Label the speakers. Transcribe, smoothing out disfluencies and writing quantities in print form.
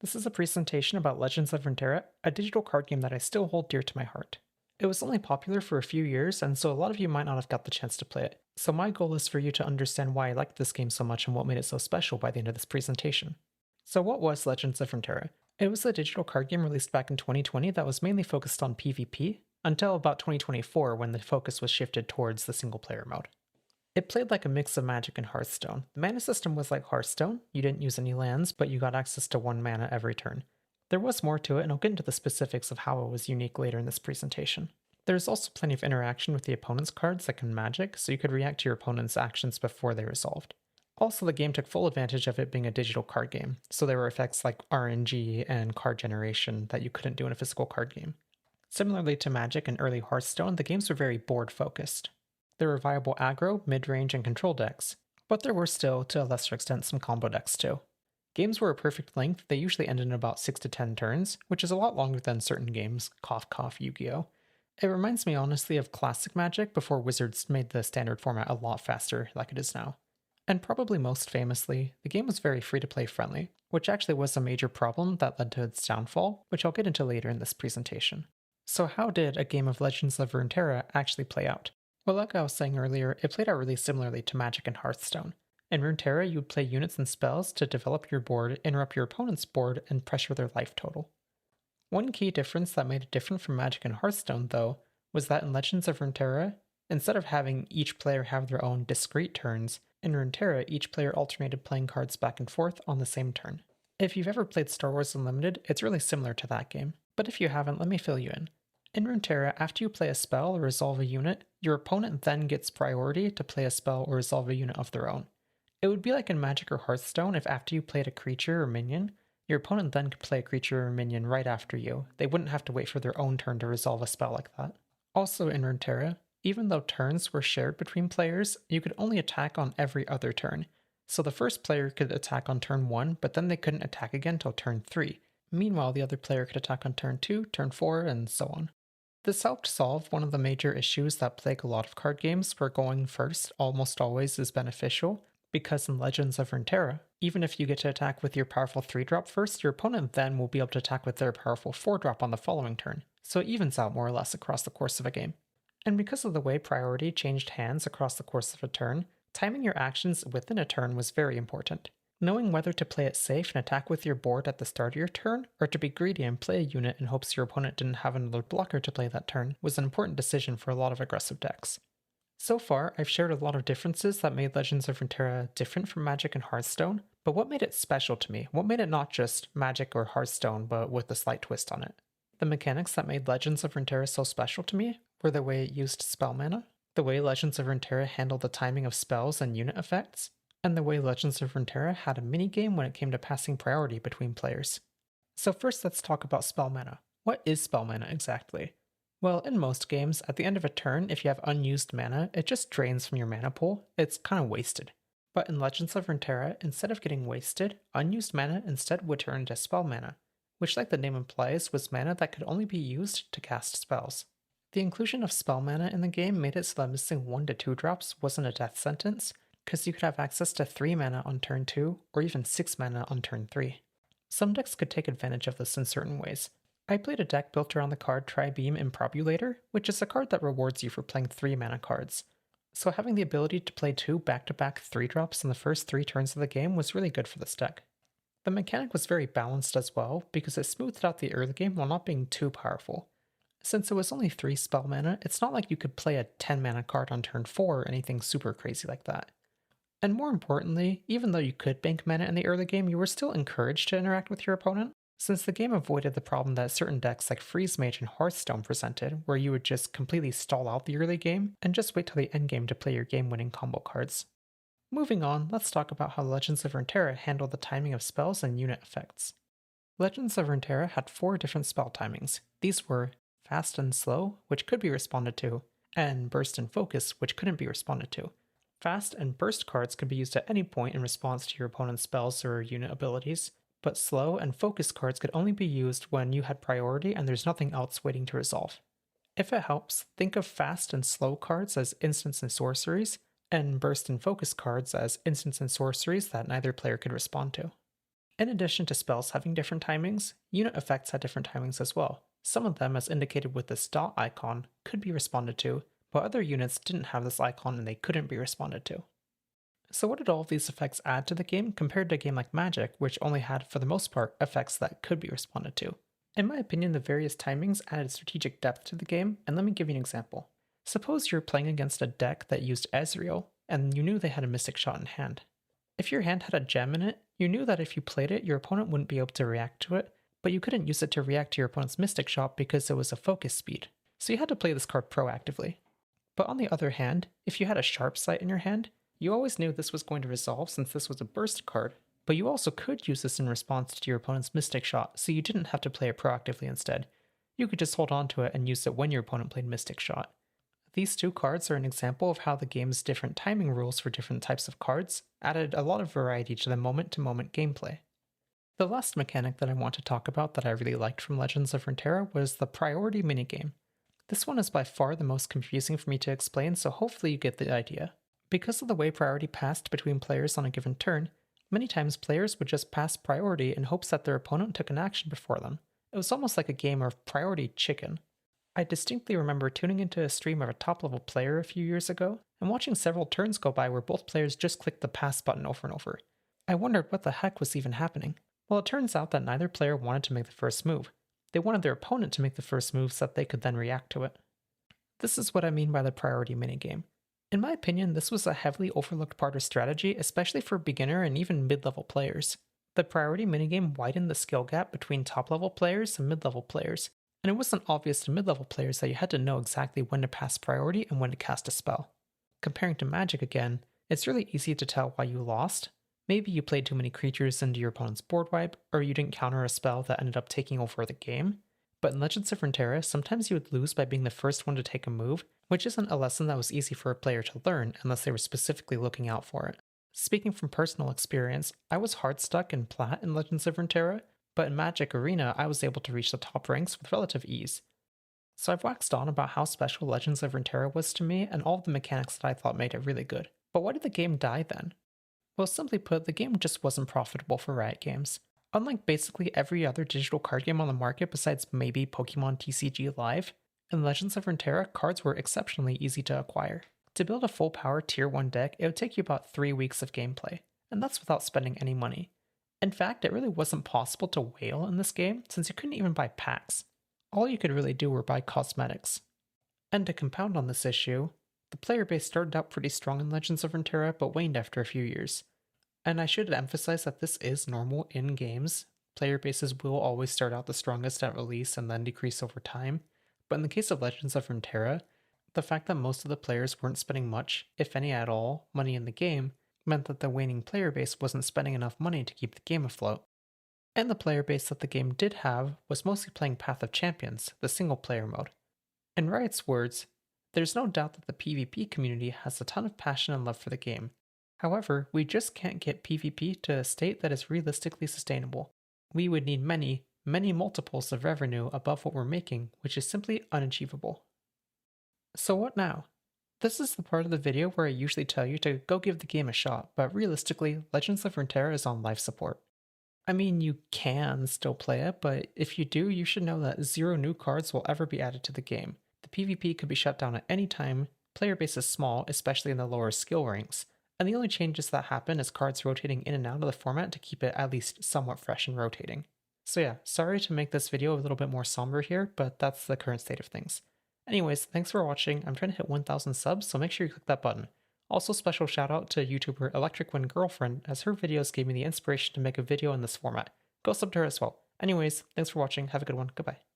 Speaker 1: This is a presentation about Legends of Runeterra, a digital card game that I still hold dear to my heart. It was only popular for a few years, and so a lot of you might not have got the chance to play it. So my goal is for you to understand why I liked this game so much and what made it so special by the end of this presentation. So what was Legends of Runeterra? It was a digital card game released back in 2020 that was mainly focused on PvP, until about 2024 when the focus was shifted towards the single player mode. It played like a mix of Magic and Hearthstone. The mana system was like Hearthstone, you didn't use any lands, but you got access to 1 mana every turn. There was more to it, and I'll get into the specifics of how it was unique later in this presentation. There's also plenty of interaction with the opponent's cards like in Magic, so you could react to your opponent's actions before they resolved. Also, the game took full advantage of it being a digital card game, so there were effects like RNG and card generation that you couldn't do in a physical card game. Similarly to Magic and early Hearthstone, the games were very board focused. There were viable aggro, mid-range, and control decks, but there were still, to a lesser extent, some combo decks too. Games were a perfect length, they usually ended in about 6 to 10 turns, which is a lot longer than certain games, cough cough Yu-Gi-Oh! It reminds me honestly of classic Magic before Wizards made the standard format a lot faster like it is now. And probably most famously, the game was very free-to-play friendly, which actually was a major problem that led to its downfall, which I'll get into later in this presentation. So how did a game of Legends of Runeterra actually play out? Well, like I was saying earlier, it played out really similarly to Magic and Hearthstone. In Runeterra, you would play units and spells to develop your board, interrupt your opponent's board, and pressure their life total. One key difference that made it different from Magic and Hearthstone, though, was that in Legends of Runeterra, instead of having each player have their own discrete turns, in Runeterra each player alternated playing cards back and forth on the same turn. If you've ever played Star Wars Unlimited, it's really similar to that game, but if you haven't, let me fill you in. In Runeterra, after you play a spell or resolve a unit, your opponent then gets priority to play a spell or resolve a unit of their own. It would be like in Magic or Hearthstone if after you played a creature or minion, your opponent then could play a creature or minion right after you. They wouldn't have to wait for their own turn to resolve a spell like that. Also in Runeterra, even though turns were shared between players, you could only attack on every other turn. So the first player could attack on turn 1, but then they couldn't attack again till turn 3. Meanwhile, the other player could attack on turn 2, turn 4, and so on. This helped solve one of the major issues that plague a lot of card games where going first almost always is beneficial, because in Legends of Runeterra, even if you get to attack with your powerful 3-drop first, your opponent then will be able to attack with their powerful 4-drop on the following turn, so it evens out more or less across the course of a game. And because of the way priority changed hands across the course of a turn, timing your actions within a turn was very important. Knowing whether to play it safe and attack with your board at the start of your turn, or to be greedy and play a unit in hopes your opponent didn't have another blocker to play that turn, was an important decision for a lot of aggressive decks. So far, I've shared a lot of differences that made Legends of Runeterra different from Magic and Hearthstone, but what made it special to me? What made it not just Magic or Hearthstone, but with a slight twist on it? The mechanics that made Legends of Runeterra so special to me were the way it used spell mana, the way Legends of Runeterra handled the timing of spells and unit effects, and the way Legends of Runeterra had a minigame when it came to passing priority between players. So first let's talk about spell mana. What is spell mana exactly? Well, in most games, at the end of a turn, if you have unused mana, it just drains from your mana pool. It's kind of wasted. But in Legends of Runeterra, instead of getting wasted, unused mana instead would turn into spell mana, which like the name implies was mana that could only be used to cast spells. The inclusion of spell mana in the game made it so that missing 1 to 2 drops wasn't a death sentence, because you could have access to 3 mana on turn 2, or even 6 mana on turn 3. Some decks could take advantage of this in certain ways. I played a deck built around the card Tri-Beam Improbulator, which is a card that rewards you for playing 3 mana cards. So having the ability to play 2 back-to-back 3-drops in the first 3 turns of the game was really good for this deck. The mechanic was very balanced as well, because it smoothed out the early game while not being too powerful. Since it was only 3 spell mana, it's not like you could play a 10 mana card on turn 4 or anything super crazy like that. And more importantly, even though you could bank mana in the early game, you were still encouraged to interact with your opponent, since the game avoided the problem that certain decks like Freeze Mage and Hearthstone presented, where you would just completely stall out the early game and just wait till the endgame to play your game-winning combo cards. Moving on, let's talk about how Legends of Runeterra handled the timing of spells and unit effects. Legends of Runeterra had 4 different spell timings. These were Fast and Slow, which could be responded to, and Burst and Focus, which couldn't be responded to. Fast and Burst cards could be used at any point in response to your opponent's spells or unit abilities, but Slow and Focus cards could only be used when you had priority and there's nothing else waiting to resolve. If it helps, think of Fast and Slow cards as instants and sorceries, and Burst and Focus cards as instants and sorceries that neither player could respond to. In addition to spells having different timings, unit effects had different timings as well. Some of them, as indicated with this dot icon, could be responded to, but other units didn't have this icon and they couldn't be responded to. So what did all of these effects add to the game compared to a game like Magic, which only had, for the most part, effects that could be responded to? In my opinion, the various timings added strategic depth to the game, and let me give you an example. Suppose you're playing against a deck that used Ezreal, and you knew they had a Mystic Shot in hand. If your hand had a gem in it, you knew that if you played it, your opponent wouldn't be able to react to it, but you couldn't use it to react to your opponent's Mystic Shot because it was a focus speed, so you had to play this card proactively. But on the other hand, if you had a Sharp Sight in your hand, you always knew this was going to resolve since this was a burst card, but you also could use this in response to your opponent's Mystic Shot, so you didn't have to play it proactively instead. You could just hold on to it and use it when your opponent played Mystic Shot. These two cards are an example of how the game's different timing rules for different types of cards added a lot of variety to the moment-to-moment gameplay. The last mechanic that I want to talk about that I really liked from Legends of Runeterra was the priority minigame. This one is by far the most confusing for me to explain, so hopefully you get the idea. Because of the way priority passed between players on a given turn, many times players would just pass priority in hopes that their opponent took an action before them. It was almost like a game of priority chicken. I distinctly remember tuning into a stream of a top-level player a few years ago, and watching several turns go by where both players just clicked the pass button over and over. I wondered what the heck was even happening. Well, it turns out that neither player wanted to make the first move. They wanted their opponent to make the first move so that they could then react to it. This is what I mean by the priority minigame. In my opinion, this was a heavily overlooked part of strategy, especially for beginner and even mid-level players. The priority minigame widened the skill gap between top-level players and mid-level players, and it wasn't obvious to mid-level players that you had to know exactly when to pass priority and when to cast a spell. Comparing to Magic again, it's really easy to tell why you lost. Maybe you played too many creatures into your opponent's board wipe, or you didn't counter a spell that ended up taking over the game. But in Legends of Runeterra, sometimes you would lose by being the first one to take a move, which isn't a lesson that was easy for a player to learn unless they were specifically looking out for it. Speaking from personal experience, I was hard stuck in Plat in Legends of Runeterra, but in Magic Arena I was able to reach the top ranks with relative ease. So I've waxed on about how special Legends of Runeterra was to me and all of the mechanics that I thought made it really good. But why did the game die then? Well, simply put, the game just wasn't profitable for Riot Games. Unlike basically every other digital card game on the market besides maybe Pokemon TCG Live, in Legends of Runeterra, cards were exceptionally easy to acquire. To build a full power tier 1 deck, it would take you about 3 weeks of gameplay, and that's without spending any money. In fact, it really wasn't possible to whale in this game since you couldn't even buy packs. All you could really do were buy cosmetics. And to compound on this issue, the player base started out pretty strong in Legends of Runeterra but waned after a few years. And I should emphasize that this is normal in games. Player bases will always start out the strongest at release and then decrease over time. But in the case of Legends of Runeterra, the fact that most of the players weren't spending much, if any at all, money in the game meant that the waning player base wasn't spending enough money to keep the game afloat. And the player base that the game did have was mostly playing Path of Champions, the single player mode. In Riot's words, there's no doubt that the PvP community has a ton of passion and love for the game. However, we just can't get PvP to a state that is realistically sustainable. We would need many, many multiples of revenue above what we're making, which is simply unachievable. So what now? This is the part of the video where I usually tell you to go give the game a shot, but realistically, Legends of Runeterra is on life support. I mean, you can still play it, but if you do, you should know that 0 new cards will ever be added to the game. The PvP could be shut down at any time, player base is small, especially in the lower skill ranks, and the only changes that happen is cards rotating in and out of the format to keep it at least somewhat fresh and rotating. So yeah, sorry to make this video a little bit more somber here, but that's the current state of things. Anyways, thanks for watching. I'm trying to hit 1,000 subs, so make sure you click that button. Also, special shout out to YouTuber ElectricWindGirlFriend, as her videos gave me the inspiration to make a video in this format. Go sub to her as well. Anyways, thanks for watching, have a good one, goodbye.